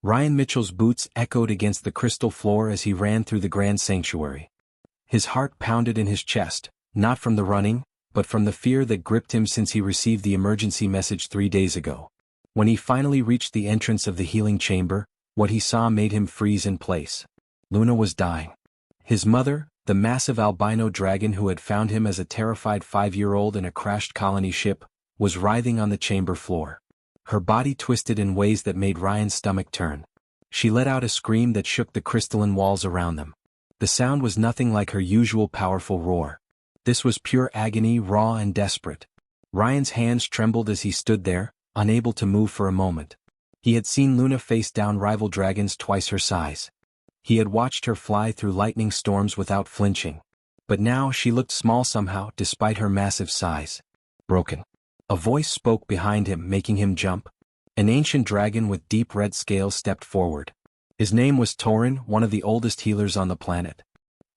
Ryan Mitchell's boots echoed against the crystal floor as he ran through the grand sanctuary. His heart pounded in his chest, not from the running, but from the fear that gripped him since he received the emergency message 3 days ago. When he finally reached the entrance of the healing chamber, what he saw made him freeze in place. Luna was dying. His mother, the massive albino dragon who had found him as a terrified 5-year-old in a crashed colony ship, was writhing on the chamber floor. Her body twisted in ways that made Ryan's stomach turn. She let out a scream that shook the crystalline walls around them. The sound was nothing like her usual powerful roar. This was pure agony, raw and desperate. Ryan's hands trembled as he stood there, unable to move for a moment. He had seen Luna face down rival dragons twice her size. He had watched her fly through lightning storms without flinching. But now she looked small somehow despite her massive size. Broken. A voice spoke behind him, making him jump. An ancient dragon with deep red scales stepped forward. His name was Torin, one of the oldest healers on the planet.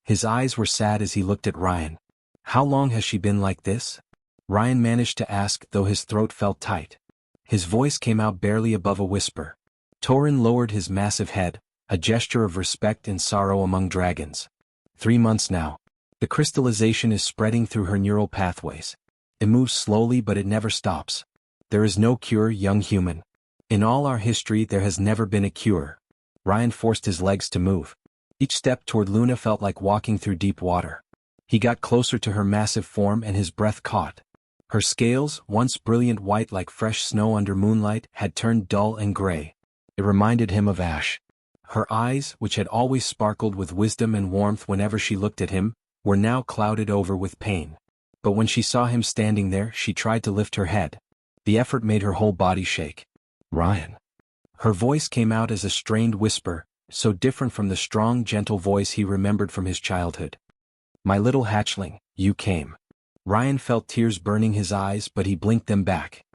His eyes were sad as he looked at Ryan. "How long has she been like this?" Ryan managed to ask, though his throat felt tight. His voice came out barely above a whisper. Torin lowered his massive head, a gesture of respect and sorrow among dragons. 3 months now. The crystallization is spreading through her neural pathways. It moves slowly, but it never stops. There is no cure, young human. In all our history there has never been a cure. Ryan forced his legs to move. Each step toward Luna felt like walking through deep water. He got closer to her massive form and his breath caught. Her scales, once brilliant white like fresh snow under moonlight, had turned dull and gray. It reminded him of ash. Her eyes, which had always sparkled with wisdom and warmth whenever she looked at him, were now clouded over with pain. But when she saw him standing there, she tried to lift her head. The effort made her whole body shake. "Ryan." Her voice came out as a strained whisper, so different from the strong, gentle voice he remembered from his childhood. "My little hatchling, you came." Ryan felt tears burning his eyes, but he blinked them back.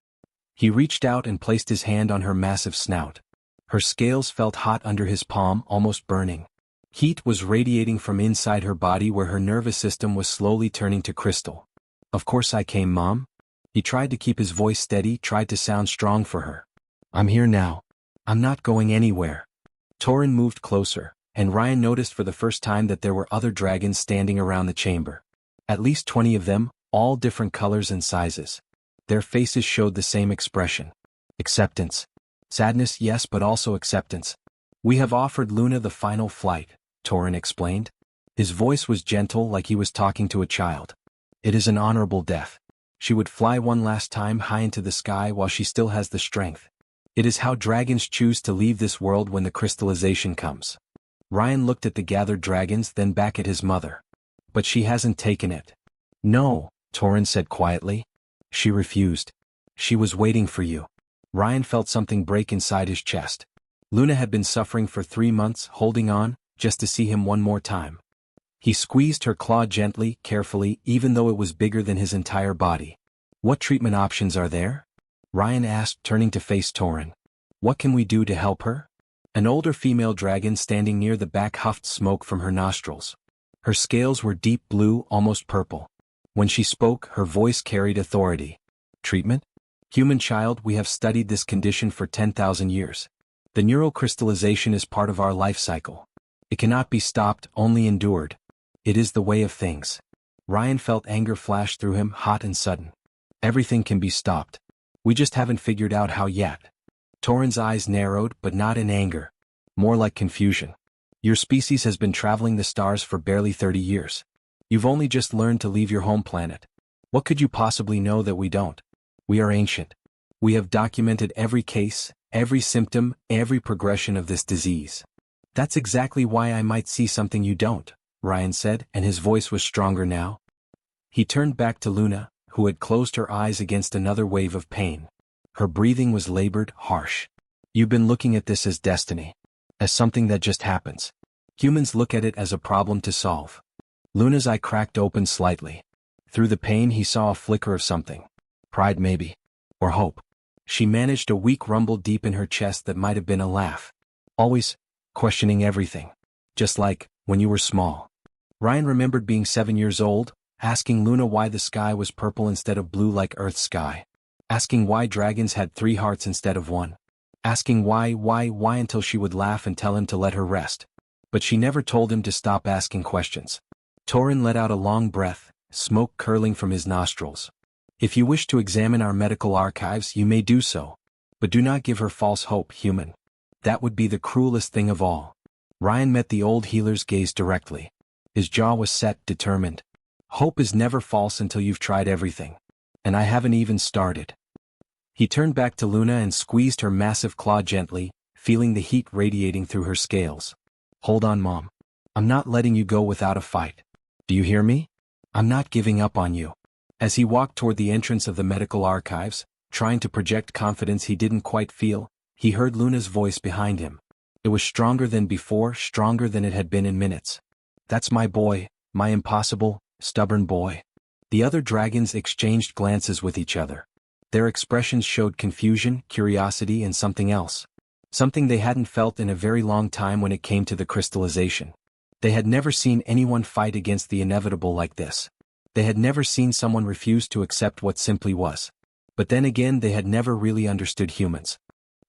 He reached out and placed his hand on her massive snout. Her scales felt hot under his palm, almost burning. Heat was radiating from inside her body where her nervous system was slowly turning to crystal. "Of course I came, Mom." He tried to keep his voice steady, tried to sound strong for her. "I'm here now. I'm not going anywhere." Torin moved closer, and Ryan noticed for the first time that there were other dragons standing around the chamber. At least 20 of them, all different colors and sizes. Their faces showed the same expression. Acceptance. Sadness, yes, but also acceptance. "We have offered Luna the final flight," Torin explained. His voice was gentle, like he was talking to a child. "It is an honorable death. She would fly one last time high into the sky while she still has the strength. It is how dragons choose to leave this world when the crystallization comes." Ryan looked at the gathered dragons, then back at his mother. "But she hasn't taken it." "No," Torin said quietly. "She refused. She was waiting for you." Ryan felt something break inside his chest. Luna had been suffering for 3 months, holding on, just to see him one more time. He squeezed her claw gently, carefully, even though it was bigger than his entire body. "What treatment options are there?" Ryan asked, turning to face Torin. "What can we do to help her?" An older female dragon standing near the back huffed smoke from her nostrils. Her scales were deep blue, almost purple. When she spoke, her voice carried authority. "Treatment? Human child, we have studied this condition for 10,000 years. The neural crystallization is part of our life cycle. It cannot be stopped, only endured. It is the way of things." Ryan felt anger flash through him, hot and sudden. "Everything can be stopped. We just haven't figured out how yet." Torin's eyes narrowed, but not in anger. More like confusion. "Your species has been traveling the stars for barely 30 years. You've only just learned to leave your home planet. What could you possibly know that we don't? We are ancient. We have documented every case, every symptom, every progression of this disease. That's exactly why I might see something you don't," Ryan said, and his voice was stronger now. He turned back to Luna, who had closed her eyes against another wave of pain. Her breathing was labored, harsh. "You've been looking at this as destiny. As something that just happens. Humans look at it as a problem to solve." Luna's eye cracked open slightly. Through the pain he saw a flicker of something. Pride maybe. Or hope. She managed a weak rumble deep in her chest that might have been a laugh. "Always questioning everything. Just like when you were small." Ryan remembered being 7 years old, asking Luna why the sky was purple instead of blue like Earth's sky. Asking why dragons had 3 hearts instead of 1. asking why until she would laugh and tell him to let her rest. But she never told him to stop asking questions. Torin let out a long breath, smoke curling from his nostrils. If you wish to examine our medical archives, you may do so. But do not give her false hope, human. That would be the cruelest thing of all. Ryan met the old healer's gaze directly. His jaw was set, determined. Hope is never false until you've tried everything. And I haven't even started. He turned back to Luna and squeezed her massive claw gently, feeling the heat radiating through her scales. Hold on, Mom. I'm not letting you go without a fight. Do you hear me? I'm not giving up on you. As he walked toward the entrance of the medical archives, trying to project confidence he didn't quite feel, he heard Luna's voice behind him. It was stronger than before, stronger than it had been in minutes. That's my boy, my impossible, stubborn boy. The other dragons exchanged glances with each other. Their expressions showed confusion, curiosity, and something else. Something they hadn't felt in a very long time when it came to the crystallization. They had never seen anyone fight against the inevitable like this. They had never seen someone refuse to accept what simply was. But then again, they had never really understood humans.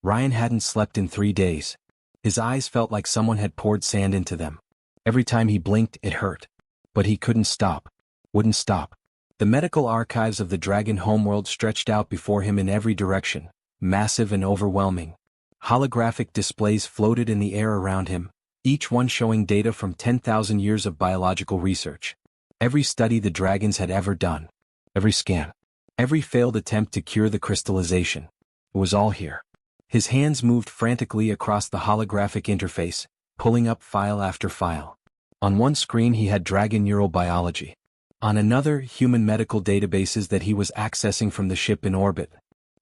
Ryan hadn't slept in 3 days. His eyes felt like someone had poured sand into them. Every time he blinked, it hurt. But he couldn't stop. Wouldn't stop. The medical archives of the dragon homeworld stretched out before him in every direction, massive and overwhelming. Holographic displays floated in the air around him, each one showing data from 10,000 years of biological research. Every study the dragons had ever done. Every scan. Every failed attempt to cure the crystallization. It was all here. His hands moved frantically across the holographic interface, pulling up file after file. On one screen he had dragon neurobiology. On another, human medical databases that he was accessing from the ship in orbit.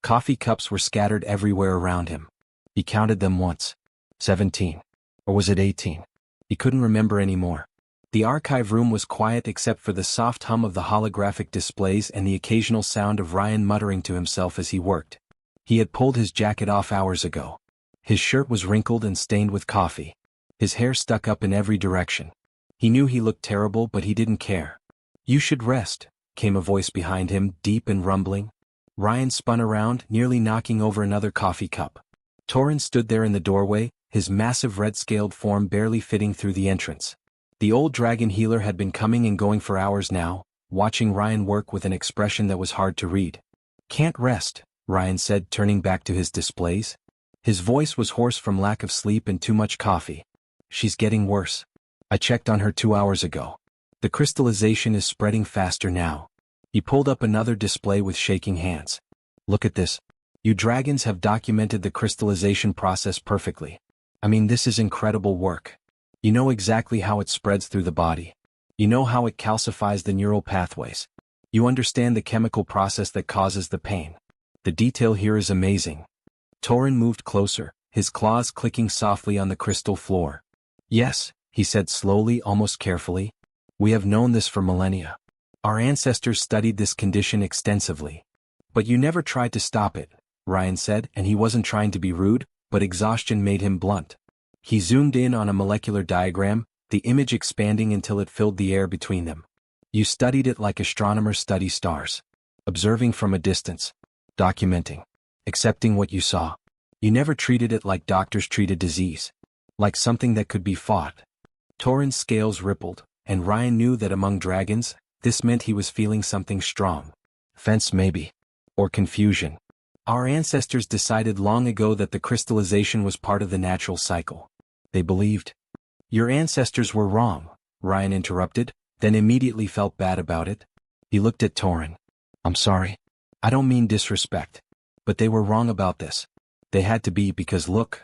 Coffee cups were scattered everywhere around him. He counted them once. 17. Or was it 18? He couldn't remember anymore. The archive room was quiet except for the soft hum of the holographic displays and the occasional sound of Ryan muttering to himself as he worked. He had pulled his jacket off hours ago. His shirt was wrinkled and stained with coffee. His hair stuck up in every direction. He knew he looked terrible, but he didn't care. You should rest, came a voice behind him, deep and rumbling. Ryan spun around, nearly knocking over another coffee cup. Torin stood there in the doorway, his massive red-scaled form barely fitting through the entrance. The old dragon healer had been coming and going for hours now, watching Ryan work with an expression that was hard to read. Can't rest, Ryan said, turning back to his displays. His voice was hoarse from lack of sleep and too much coffee. She's getting worse. I checked on her 2 hours ago. The crystallization is spreading faster now. He pulled up another display with shaking hands. Look at this. You dragons have documented the crystallization process perfectly. I mean, this is incredible work. You know exactly how it spreads through the body. You know how it calcifies the neural pathways. You understand the chemical process that causes the pain. The detail here is amazing. Torin moved closer, his claws clicking softly on the crystal floor. Yes, he said slowly, almost carefully. We have known this for millennia. Our ancestors studied this condition extensively. But you never tried to stop it, Ryan said, and he wasn't trying to be rude, but exhaustion made him blunt. He zoomed in on a molecular diagram, the image expanding until it filled the air between them. You studied it like astronomers study stars. Observing from a distance. Documenting. Accepting what you saw. You never treated it like doctors treat a disease. Like something that could be fought. Torin's scales rippled, and Ryan knew that among dragons, this meant he was feeling something strong. Fence maybe. Or confusion. Our ancestors decided long ago that the crystallization was part of the natural cycle. They believed. Your ancestors were wrong, Ryan interrupted, then immediately felt bad about it. He looked at Torin. I'm sorry. I don't mean disrespect. But they were wrong about this. They had to be because look.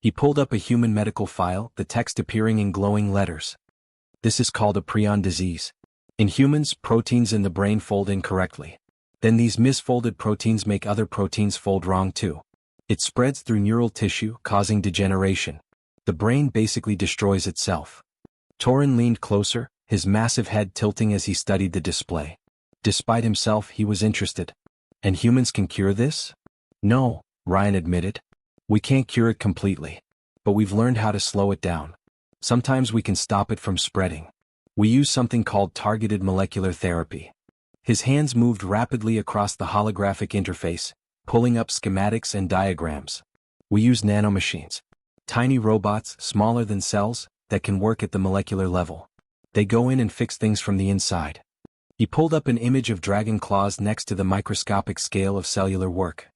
He pulled up a human medical file, the text appearing in glowing letters. This is called a prion disease. In humans, proteins in the brain fold incorrectly. Then these misfolded proteins make other proteins fold wrong too. It spreads through neural tissue, causing degeneration. The brain basically destroys itself. Torin leaned closer, his massive head tilting as he studied the display. Despite himself, he was interested. And humans can cure this? No, Ryan admitted. We can't cure it completely. But we've learned how to slow it down. Sometimes we can stop it from spreading. We use something called targeted molecular therapy. His hands moved rapidly across the holographic interface, pulling up schematics and diagrams. We use nanomachines. Tiny robots, smaller than cells, that can work at the molecular level. They go in and fix things from the inside. He pulled up an image of dragon claws next to the microscopic scale of cellular work.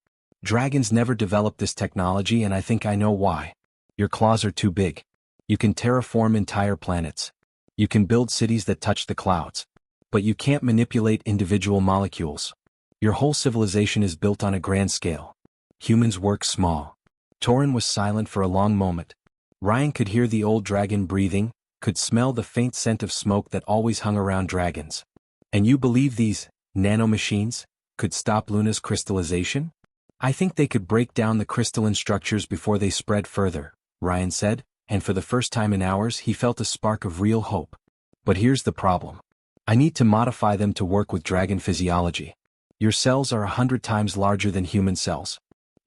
Dragons never developed this technology, and I think I know why. Your claws are too big. You can terraform entire planets. You can build cities that touch the clouds. But you can't manipulate individual molecules. Your whole civilization is built on a grand scale. Humans work small. Torin was silent for a long moment. Ryan could hear the old dragon breathing, could smell the faint scent of smoke that always hung around dragons. And you believe these nanomachines could stop Luna's crystallization? I think they could break down the crystalline structures before they spread further, Ryan said, and for the first time in hours he felt a spark of real hope. But here's the problem. I need to modify them to work with dragon physiology. Your cells are 100 times larger than human cells.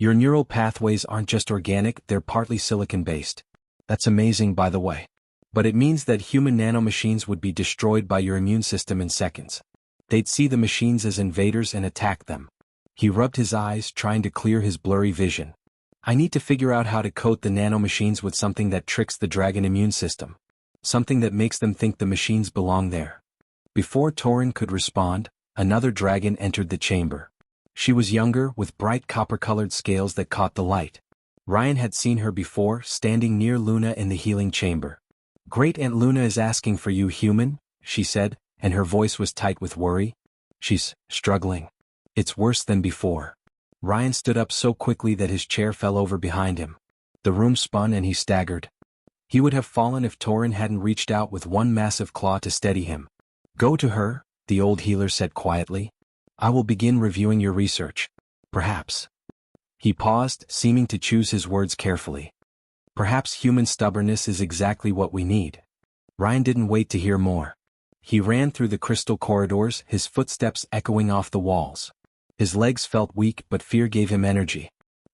Your neural pathways aren't just organic, they're partly silicon-based. That's amazing, by the way. But it means that human nanomachines would be destroyed by your immune system in seconds. They'd see the machines as invaders and attack them. He rubbed his eyes, trying to clear his blurry vision. I need to figure out how to coat the nanomachines with something that tricks the dragon immune system. Something that makes them think the machines belong there. Before Torin could respond, another dragon entered the chamber. She was younger, with bright copper-colored scales that caught the light. Ryan had seen her before, standing near Luna in the healing chamber. "Great Aunt Luna is asking for you, human," she said, and her voice was tight with worry. "She's struggling. It's worse than before." Ryan stood up so quickly that his chair fell over behind him. The room spun and he staggered. He would have fallen if Torin hadn't reached out with one massive claw to steady him. "Go to her," the old healer said quietly. "I will begin reviewing your research. Perhaps." He paused, seeming to choose his words carefully. "Perhaps human stubbornness is exactly what we need." Ryan didn't wait to hear more. He ran through the crystal corridors, his footsteps echoing off the walls. His legs felt weak, but fear gave him energy.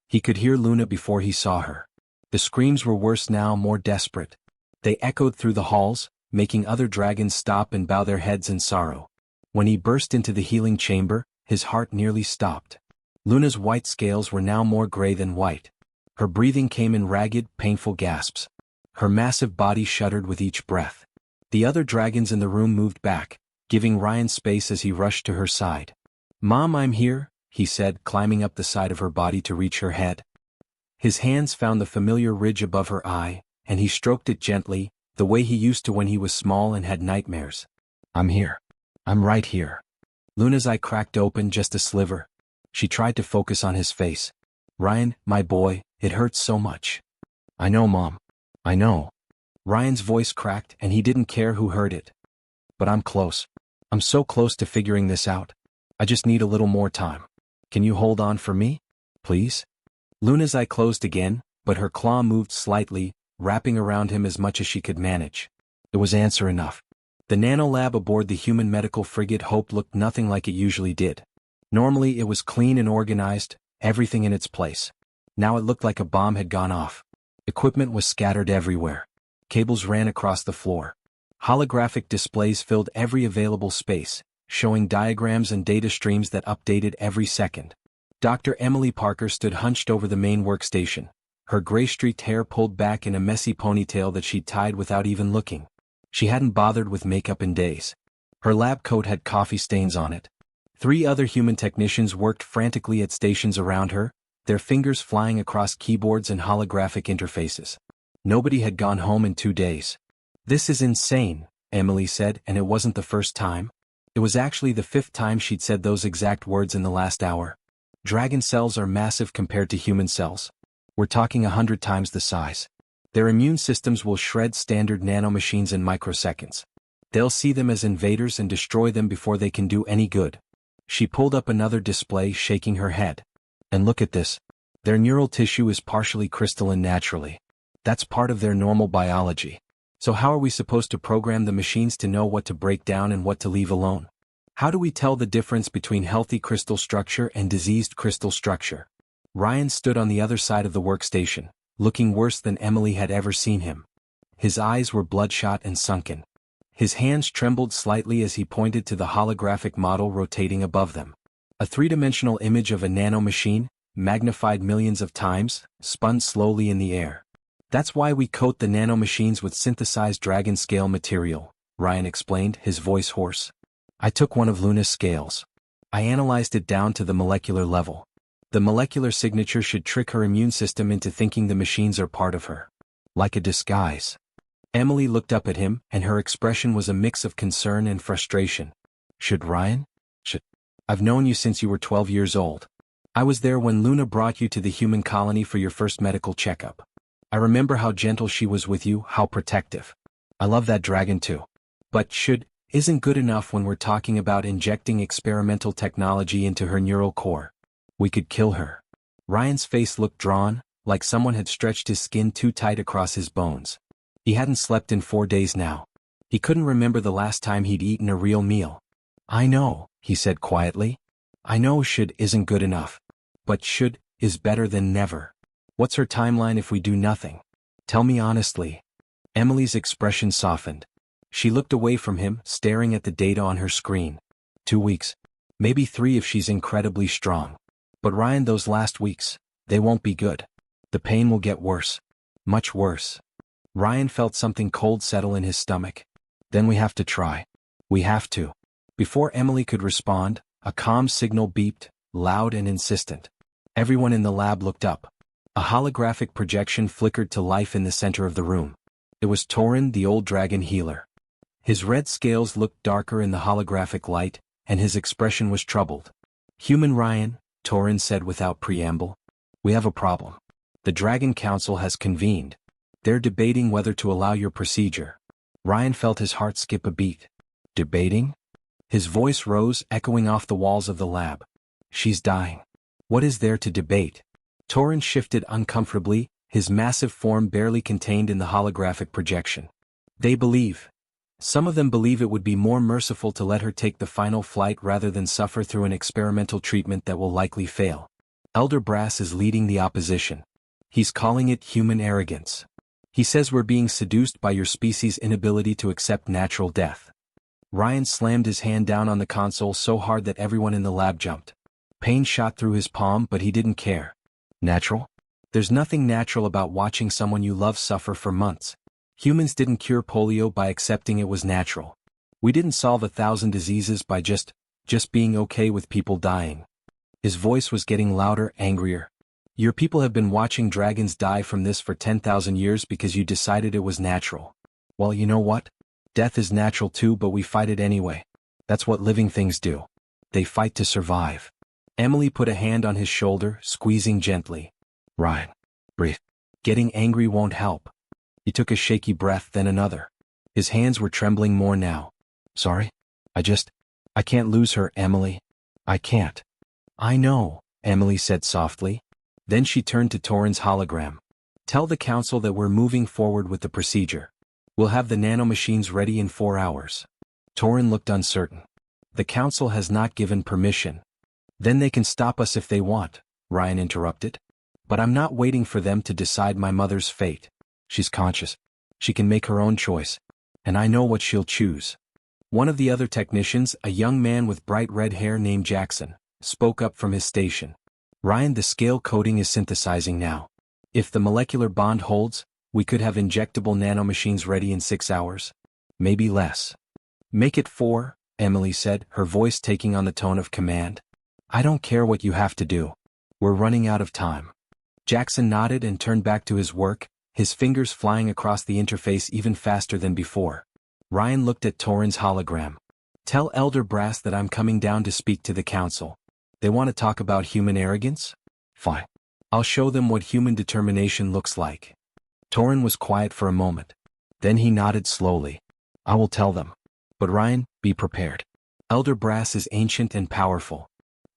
He could hear Luna before he saw her. The screams were worse now, more desperate. They echoed through the halls, making other dragons stop and bow their heads in sorrow. When he burst into the healing chamber, his heart nearly stopped. Luna's white scales were now more gray than white. Her breathing came in ragged, painful gasps. Her massive body shuddered with each breath. The other dragons in the room moved back, giving Ryan space as he rushed to her side. "Mom, I'm here," he said, climbing up the side of her body to reach her head. His hands found the familiar ridge above her eye, and he stroked it gently, the way he used to when he was small and had nightmares. "I'm here. I'm right here." Luna's eye cracked open just a sliver. She tried to focus on his face. "Ryan, my boy, it hurts so much." "I know, Mom. I know." Ryan's voice cracked, and he didn't care who heard it. "But I'm close. I'm so close to figuring this out. I just need a little more time. Can you hold on for me? Please?" Luna's eye closed again, but her claw moved slightly, wrapping around him as much as she could manage. It was answer enough. The nanolab aboard the human medical frigate Hope looked nothing like it usually did. Normally it was clean and organized, everything in its place. Now it looked like a bomb had gone off. Equipment was scattered everywhere. Cables ran across the floor. Holographic displays filled every available space, showing diagrams and data streams that updated every second. Dr. Emily Parker stood hunched over the main workstation, her gray-streaked hair pulled back in a messy ponytail that she'd tied without even looking. She hadn't bothered with makeup in days. Her lab coat had coffee stains on it. 3 other human technicians worked frantically at stations around her, their fingers flying across keyboards and holographic interfaces. Nobody had gone home in 2 days. "This is insane," Emily said, and it wasn't the first time. It was actually the 5th time she'd said those exact words in the last hour. Dragon cells are massive compared to human cells. We're talking 100 times the size. Their immune systems will shred standard nanomachines in microseconds. They'll see them as invaders and destroy them before they can do any good. She pulled up another display, shaking her head. "And look at this. Their neural tissue is partially crystalline naturally. That's part of their normal biology. So how are we supposed to program the machines to know what to break down and what to leave alone? How do we tell the difference between healthy crystal structure and diseased crystal structure?" Ryan stood on the other side of the workstation, looking worse than Emily had ever seen him. His eyes were bloodshot and sunken. His hands trembled slightly as he pointed to the holographic model rotating above them. A 3-dimensional image of a nanomachine, magnified millions of times, spun slowly in the air. That's why we coat the nanomachines with synthesized dragon-scale material, Ryan explained, his voice hoarse. I took one of Luna's scales. I analyzed it down to the molecular level. The molecular signature should trick her immune system into thinking the machines are part of her. Like a disguise. Emily looked up at him, and her expression was a mix of concern and frustration. Should Ryan? I've known you since you were 12 years old. I was there when Luna brought you to the human colony for your first medical checkup. I remember how gentle she was with you, how protective. I love that dragon too. But should isn't good enough when we're talking about injecting experimental technology into her neural core. We could kill her. Ryan's face looked drawn, like someone had stretched his skin too tight across his bones. He hadn't slept in 4 days now. He couldn't remember the last time he'd eaten a real meal. I know, he said quietly. I know should isn't good enough. But should is better than never. What's her timeline if we do nothing? Tell me honestly. Emily's expression softened. She looked away from him, staring at the data on her screen. 2 weeks. Maybe 3 if she's incredibly strong. But Ryan, those last weeks, they won't be good. The pain will get worse. Much worse. Ryan felt something cold settle in his stomach. Then we have to try. We have to. Before Emily could respond, a comm signal beeped, loud and insistent. Everyone in the lab looked up. A holographic projection flickered to life in the center of the room. It was Torin, the old dragon healer. His red scales looked darker in the holographic light, and his expression was troubled. Human Ryan, Torin said without preamble. We have a problem. The Dragon Council has convened. They're debating whether to allow your procedure. Ryan felt his heart skip a beat. Debating? His voice rose, echoing off the walls of the lab. She's dying. What is there to debate? Torin shifted uncomfortably, his massive form barely contained in the holographic projection. They believe. Some of them believe it would be more merciful to let her take the final flight rather than suffer through an experimental treatment that will likely fail. Elder Brass is leading the opposition. He's calling it human arrogance. He says we're being seduced by your species' inability to accept natural death. Ryan slammed his hand down on the console so hard that everyone in the lab jumped. Pain shot through his palm, but he didn't care. Natural? There's nothing natural about watching someone you love suffer for months. Humans didn't cure polio by accepting it was natural. We didn't solve 1,000 diseases by just being okay with people dying. His voice was getting louder, angrier. Your people have been watching dragons die from this for 10,000 years because you decided it was natural. Well, you know what? Death is natural too, but we fight it anyway. That's what living things do. They fight to survive. Emily put a hand on his shoulder, squeezing gently. Ryan, breathe. Getting angry won't help. He took a shaky breath, then another. His hands were trembling more now. Sorry? I can't lose her, Emily. I can't. I know, Emily said softly. Then she turned to Torin's hologram. Tell the council that we're moving forward with the procedure. We'll have the nanomachines ready in 4 hours. Torin looked uncertain. The council has not given permission. Then they can stop us if they want, Ryan interrupted. But I'm not waiting for them to decide my mother's fate. She's conscious. She can make her own choice. And I know what she'll choose. One of the other technicians, a young man with bright red hair named Jackson, spoke up from his station. Ryan, the scale coding is synthesizing now. If the molecular bond holds, we could have injectable nanomachines ready in 6 hours. Maybe less. Make it 4, Emily said, her voice taking on the tone of command. I don't care what you have to do. We're running out of time. Jackson nodded and turned back to his work, his fingers flying across the interface even faster than before. Ryan looked at Torin's hologram. Tell Elder Brass that I'm coming down to speak to the council. They want to talk about human arrogance? Fine. I'll show them what human determination looks like. Torin was quiet for a moment. Then he nodded slowly. I will tell them. But Ryan, be prepared. Elder Brass is ancient and powerful.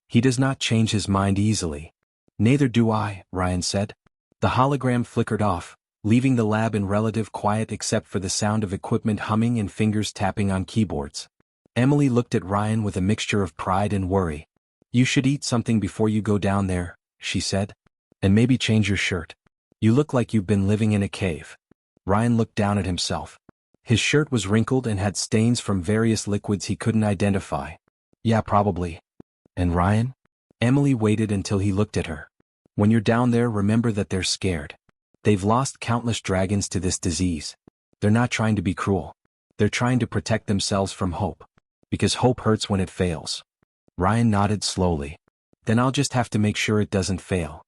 He does not change his mind easily. Neither do I, Ryan said. The hologram flickered off, leaving the lab in relative quiet except for the sound of equipment humming and fingers tapping on keyboards. Emily looked at Ryan with a mixture of pride and worry. You should eat something before you go down there, she said. And maybe change your shirt. You look like you've been living in a cave. Ryan looked down at himself. His shirt was wrinkled and had stains from various liquids he couldn't identify. Yeah, probably. And Ryan? Emily waited until he looked at her. When you're down there, remember that they're scared. They've lost countless dragons to this disease. They're not trying to be cruel. They're trying to protect themselves from hope. Because hope hurts when it fails. Ryan nodded slowly. Then I'll just have to make sure it doesn't fail.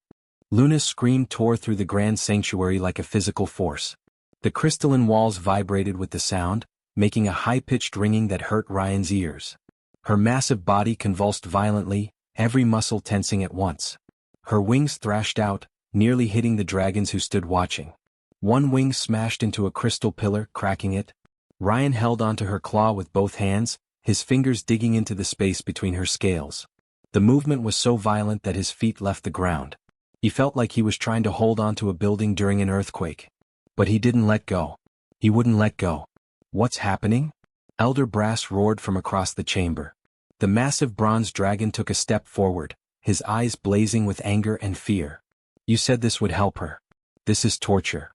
Luna's scream tore through the grand sanctuary like a physical force. The crystalline walls vibrated with the sound, making a high-pitched ringing that hurt Ryan's ears. Her massive body convulsed violently, every muscle tensing at once. Her wings thrashed out, nearly hitting the dragons who stood watching. One wing smashed into a crystal pillar, cracking it. Ryan held onto her claw with both hands, his fingers digging into the space between her scales. The movement was so violent that his feet left the ground. He felt like he was trying to hold onto a building during an earthquake. But he didn't let go. He wouldn't let go. What's happening? Elder Brass roared from across the chamber. The massive bronze dragon took a step forward, his eyes blazing with anger and fear. You said this would help her. This is torture.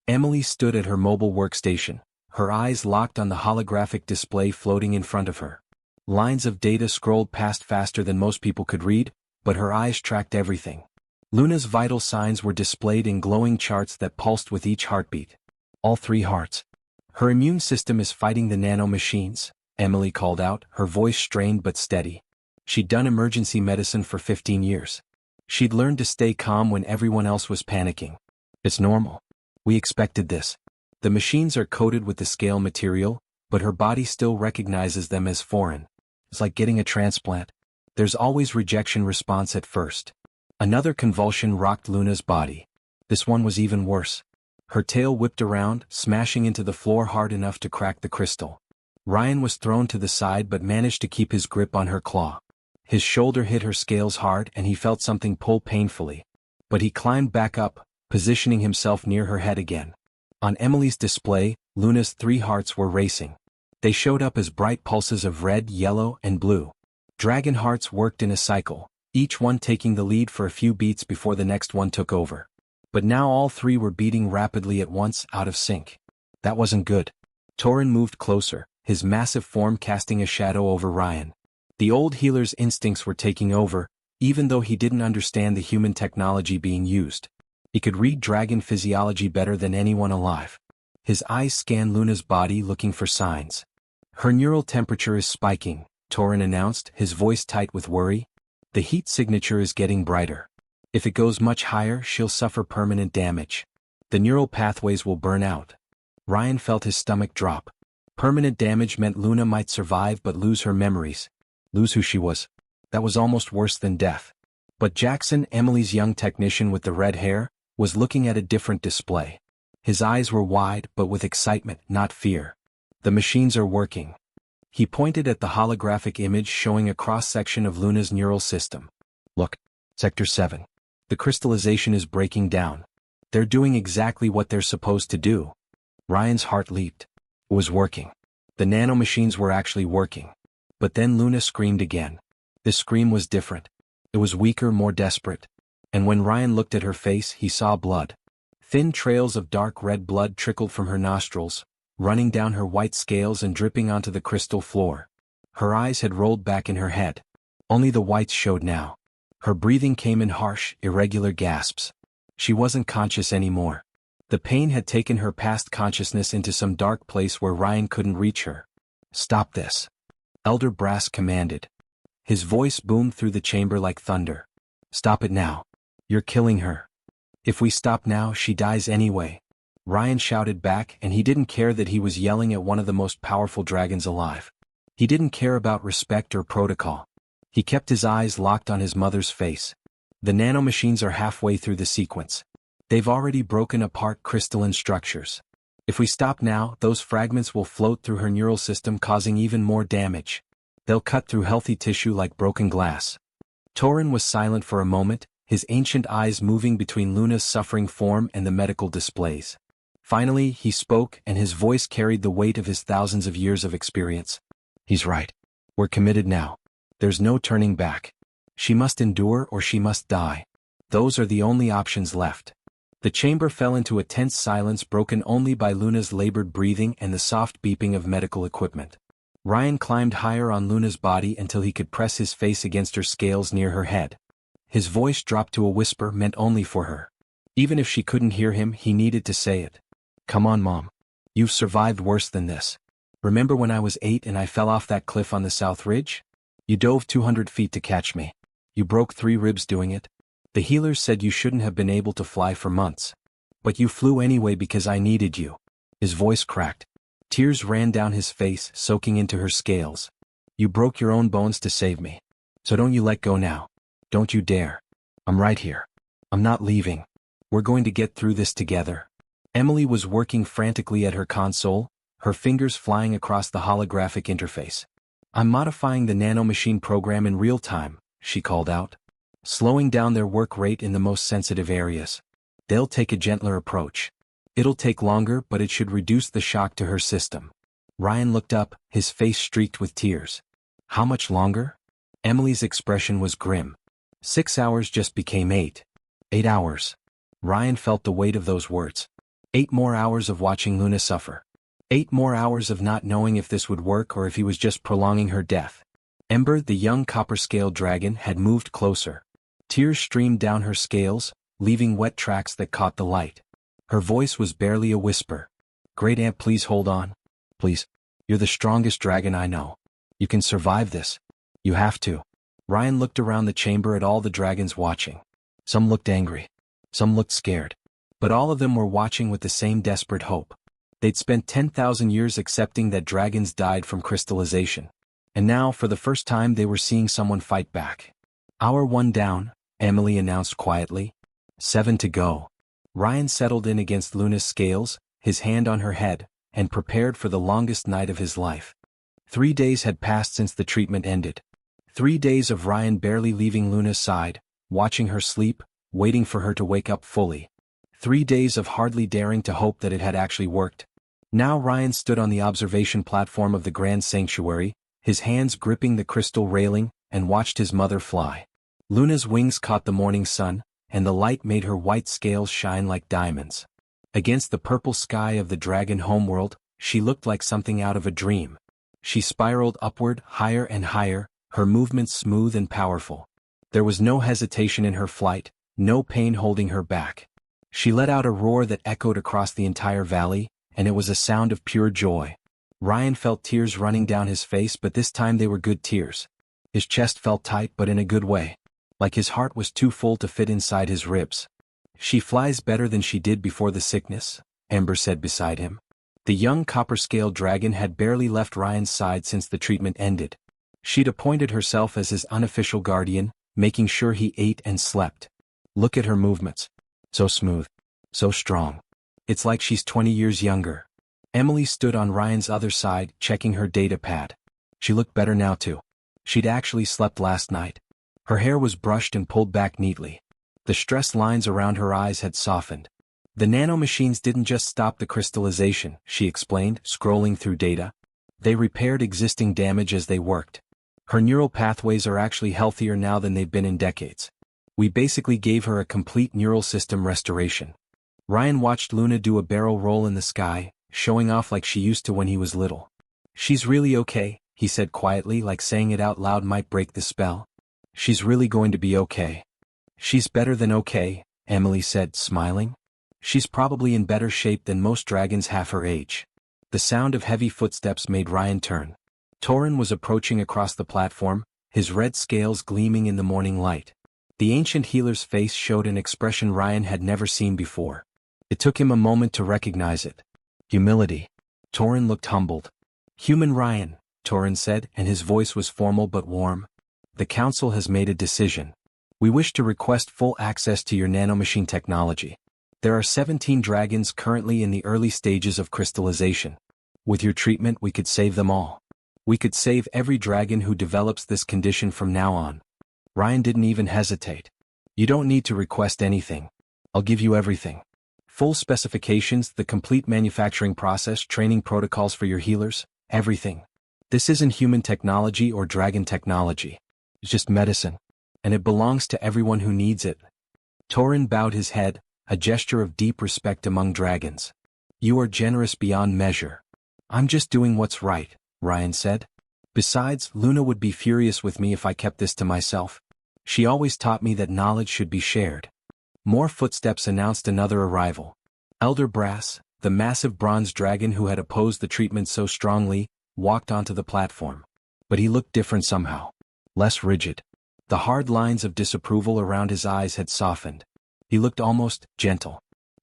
Emily stood at her mobile workstation, her eyes locked on the holographic display floating in front of her. Lines of data scrolled past faster than most people could read, but her eyes tracked everything. Luna's vital signs were displayed in glowing charts that pulsed with each heartbeat. All 3 hearts. Her immune system is fighting the nano-machines, Emily called out, her voice strained but steady. She'd done emergency medicine for 15 years. She'd learned to stay calm when everyone else was panicking. It's normal. We expected this. The machines are coated with the scale material, but her body still recognizes them as foreign. It's like getting a transplant. There's always rejection response at first. Another convulsion rocked Luna's body. This one was even worse. Her tail whipped around, smashing into the floor hard enough to crack the crystal. Ryan was thrown to the side but managed to keep his grip on her claw. His shoulder hit her scales hard and he felt something pull painfully. But he climbed back up, positioning himself near her head again. On Emily's display, Luna's 3 hearts were racing. They showed up as bright pulses of red, yellow, and blue. Dragon hearts worked in a cycle, each one taking the lead for a few beats before the next one took over. But now all 3 were beating rapidly at once, out of sync. That wasn't good. Torin moved closer, his massive form casting a shadow over Ryan. The old healer's instincts were taking over, even though he didn't understand the human technology being used. He could read dragon physiology better than anyone alive. His eyes scanned Luna's body looking for signs. Her neural temperature is spiking, Torin announced, his voice tight with worry. The heat signature is getting brighter. If it goes much higher, she'll suffer permanent damage. The neural pathways will burn out. Ryan felt his stomach drop. Permanent damage meant Luna might survive but lose her memories. Lose who she was. That was almost worse than death. But Jackson, Emily's young technician with the red hair, was looking at a different display. His eyes were wide but with excitement, not fear. The machines are working. He pointed at the holographic image showing a cross-section of Luna's neural system. Look, Sector 7. The crystallization is breaking down. They're doing exactly what they're supposed to do. Ryan's heart leaped. It was working. The nanomachines were actually working. But then Luna screamed again. This scream was different. It was weaker, more desperate. And when Ryan looked at her face, he saw blood. Thin trails of dark red blood trickled from her nostrils, running down her white scales and dripping onto the crystal floor. Her eyes had rolled back in her head. Only the whites showed now. Her breathing came in harsh, irregular gasps. She wasn't conscious anymore. The pain had taken her past consciousness into some dark place where Ryan couldn't reach her. Stop this. Elder Brass commanded. His voice boomed through the chamber like thunder. Stop it now. You're killing her. If we stop now, she dies anyway. Ryan shouted back, and he didn't care that he was yelling at one of the most powerful dragons alive. He didn't care about respect or protocol. He kept his eyes locked on his mother's face. The nanomachines are halfway through the sequence. They've already broken apart crystalline structures. If we stop now, those fragments will float through her neural system, causing even more damage. They'll cut through healthy tissue like broken glass. Torin was silent for a moment, his ancient eyes moving between Luna's suffering form and the medical displays. Finally, he spoke, and his voice carried the weight of his thousands of years of experience. He's right. We're committed now. There's no turning back. She must endure or she must die. Those are the only options left. The chamber fell into a tense silence broken only by Luna's labored breathing and the soft beeping of medical equipment. Ryan climbed higher on Luna's body until he could press his face against her scales near her head. His voice dropped to a whisper meant only for her. Even if she couldn't hear him, he needed to say it. Come on, Mom. You've survived worse than this. Remember when I was 8 and I fell off that cliff on the South Ridge? You dove 200 feet to catch me. You broke 3 ribs doing it. The healers said you shouldn't have been able to fly for months. But you flew anyway because I needed you. His voice cracked. Tears ran down his face, soaking into her scales. You broke your own bones to save me. So don't you let go now. Don't you dare. I'm right here. I'm not leaving. We're going to get through this together. Emily was working frantically at her console, her fingers flying across the holographic interface. I'm modifying the nanomachine program in real time, she called out. Slowing down their work rate in the most sensitive areas. They'll take a gentler approach. It'll take longer, but it should reduce the shock to her system. Ryan looked up, his face streaked with tears. How much longer? Emily's expression was grim. 6 hours just became 8. 8 hours. Ryan felt the weight of those words. 8 more hours of watching Luna suffer. 8 more hours of not knowing if this would work or if he was just prolonging her death. Ember, the young copper-scaled dragon, had moved closer. Tears streamed down her scales, leaving wet tracks that caught the light. Her voice was barely a whisper. Great Aunt, please hold on. Please. You're the strongest dragon I know. You can survive this. You have to. Ryan looked around the chamber at all the dragons watching. Some looked angry. Some looked scared. But all of them were watching with the same desperate hope. They'd spent 10,000 years accepting that dragons died from crystallization. And now, for the first time, they were seeing someone fight back. Hour 1 down, Emily announced quietly. 7 to go. Ryan settled in against Luna's scales, his hand on her head, and prepared for the longest night of his life. 3 days had passed since the treatment ended. 3 days of Ryan barely leaving Luna's side, watching her sleep, waiting for her to wake up fully. 3 days of hardly daring to hope that it had actually worked. Now Ryan stood on the observation platform of the Grand Sanctuary, his hands gripping the crystal railing, and watched his mother fly. Luna's wings caught the morning sun, and the light made her white scales shine like diamonds. Against the purple sky of the dragon homeworld, she looked like something out of a dream. She spiraled upward, higher and higher, her movements smooth and powerful. There was no hesitation in her flight, no pain holding her back. She let out a roar that echoed across the entire valley, and it was a sound of pure joy. Ryan felt tears running down his face, but this time they were good tears. His chest felt tight, but in a good way. Like his heart was too full to fit inside his ribs. She flies better than she did before the sickness, Ember said beside him. The young copper-scaled dragon had barely left Ryan's side since the treatment ended. She'd appointed herself as his unofficial guardian, making sure he ate and slept. Look at her movements. So smooth. So strong. It's like she's 20 years younger. Emily stood on Ryan's other side, checking her data pad. She looked better now too. She'd actually slept last night. Her hair was brushed and pulled back neatly. The stress lines around her eyes had softened. The nanomachines didn't just stop the crystallization, she explained, scrolling through data. They repaired existing damage as they worked. Her neural pathways are actually healthier now than they've been in decades. We basically gave her a complete neural system restoration. Ryan watched Luna do a barrel roll in the sky, showing off like she used to when he was little. She's really okay, he said quietly, like saying it out loud might break the spell. She's really going to be okay. She's better than okay, Emily said, smiling. She's probably in better shape than most dragons half her age. The sound of heavy footsteps made Ryan turn. Torin was approaching across the platform, his red scales gleaming in the morning light. The ancient healer's face showed an expression Ryan had never seen before. It took him a moment to recognize it. Humility. Torin looked humbled. Human Ryan, Torin said, and his voice was formal but warm. The Council has made a decision. We wish to request full access to your nanomachine technology. There are 17 dragons currently in the early stages of crystallization. With your treatment, we could save them all. We could save every dragon who develops this condition from now on. Ryan didn't even hesitate. You don't need to request anything. I'll give you everything. Full specifications, the complete manufacturing process, training protocols for your healers, everything. This isn't human technology or dragon technology. It's just medicine. And it belongs to everyone who needs it. Torin bowed his head, a gesture of deep respect among dragons. You are generous beyond measure. I'm just doing what's right, Ryan said. Besides, Luna would be furious with me if I kept this to myself. She always taught me that knowledge should be shared. More footsteps announced another arrival. Elder Brass, the massive bronze dragon who had opposed the treatment so strongly, walked onto the platform. But he looked different somehow. Less rigid. The hard lines of disapproval around his eyes had softened. He looked almost gentle.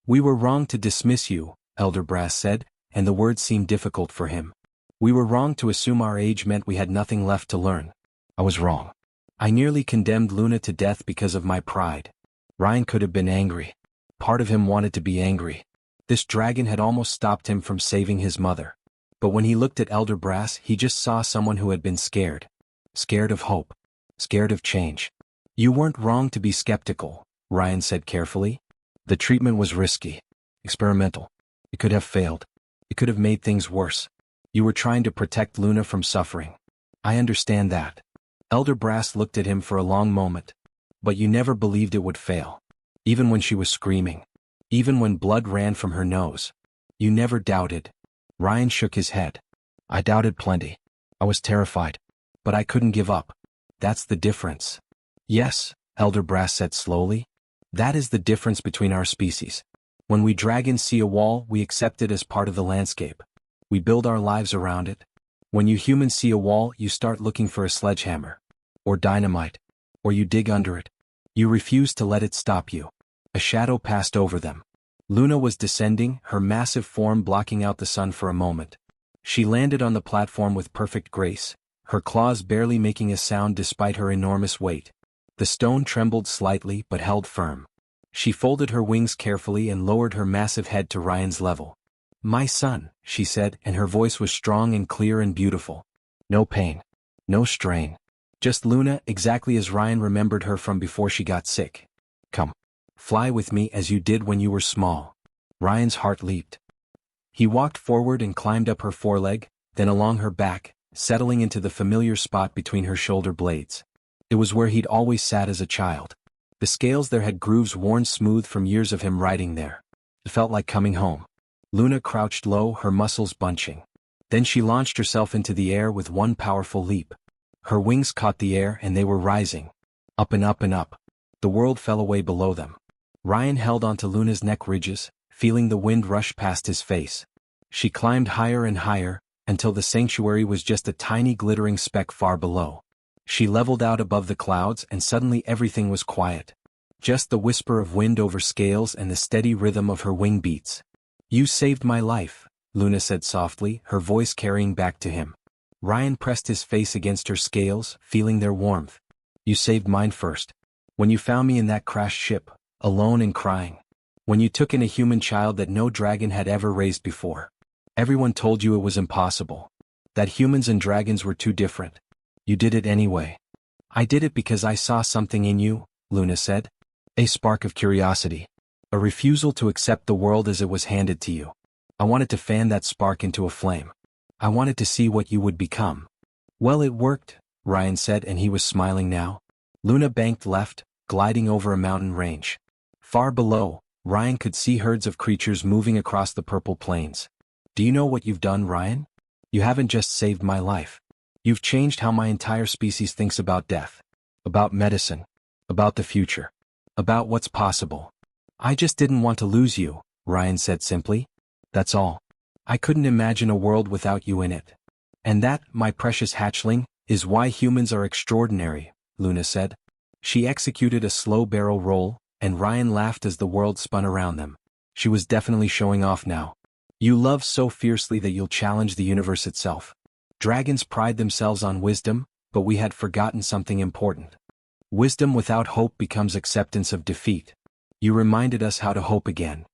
"We were wrong to dismiss you," Elder Brass said, and the words seemed difficult for him. "We were wrong to assume our age meant we had nothing left to learn. I was wrong. I nearly condemned Luna to death because of my pride." Ryan could have been angry. Part of him wanted to be angry. This dragon had almost stopped him from saving his mother. But when he looked at Elder Brass, he just saw someone who had been scared. Scared of hope. Scared of change. "You weren't wrong to be skeptical," Ryan said carefully. "The treatment was risky. Experimental. It could have failed. It could have made things worse. You were trying to protect Luna from suffering. I understand that." Elder Brass looked at him for a long moment. "But you never believed it would fail. Even when she was screaming. Even when blood ran from her nose. You never doubted." Ryan shook his head. "I doubted plenty. I was terrified. But I couldn't give up. That's the difference." "Yes," Elder Brass said slowly. "That is the difference between our species. When we dragons see a wall, we accept it as part of the landscape. We build our lives around it. When you humans see a wall, you start looking for a sledgehammer. Or dynamite. Or you dig under it. You refuse to let it stop you." A shadow passed over them. Luna was descending, her massive form blocking out the sun for a moment. She landed on the platform with perfect grace, her claws barely making a sound despite her enormous weight. The stone trembled slightly but held firm. She folded her wings carefully and lowered her massive head to Ryan's level. "My son," she said, and her voice was strong and clear and beautiful. No pain. No strain. Just Luna, exactly as Ryan remembered her from before she got sick. "Come. Fly with me as you did when you were small." Ryan's heart leaped. He walked forward and climbed up her foreleg, then along her back, settling into the familiar spot between her shoulder blades. It was where he'd always sat as a child. The scales there had grooves worn smooth from years of him riding there. It felt like coming home. Luna crouched low, her muscles bunching. Then she launched herself into the air with one powerful leap. Her wings caught the air and they were rising. Up and up and up. The world fell away below them. Ryan held onto Luna's neck ridges, feeling the wind rush past his face. She climbed higher and higher, until the sanctuary was just a tiny glittering speck far below. She leveled out above the clouds and suddenly everything was quiet. Just the whisper of wind over scales and the steady rhythm of her wing beats. "You saved my life," Luna said softly, her voice carrying back to him. Ryan pressed his face against her scales, feeling their warmth. "You saved mine first. When you found me in that crashed ship, alone and crying. When you took in a human child that no dragon had ever raised before. Everyone told you it was impossible. That humans and dragons were too different. You did it anyway." "I did it because I saw something in you," Luna said. "A spark of curiosity. A refusal to accept the world as it was handed to you. I wanted to fan that spark into a flame. I wanted to see what you would become." "Well, it worked," Ryan said, and he was smiling now. Luna banked left, gliding over a mountain range. Far below, Ryan could see herds of creatures moving across the purple plains. "Do you know what you've done, Ryan? You haven't just saved my life. You've changed how my entire species thinks about death. About medicine. About the future. About what's possible." "I just didn't want to lose you," Ryan said simply. "That's all. I couldn't imagine a world without you in it. And that, my precious hatchling, is why humans are extraordinary," Luna said. She executed a slow barrel roll, and Ryan laughed as the world spun around them. She was definitely showing off now. "You love so fiercely that you'll challenge the universe itself. Dragons pride themselves on wisdom, but we had forgotten something important. Wisdom without hope becomes acceptance of defeat. You reminded us how to hope again."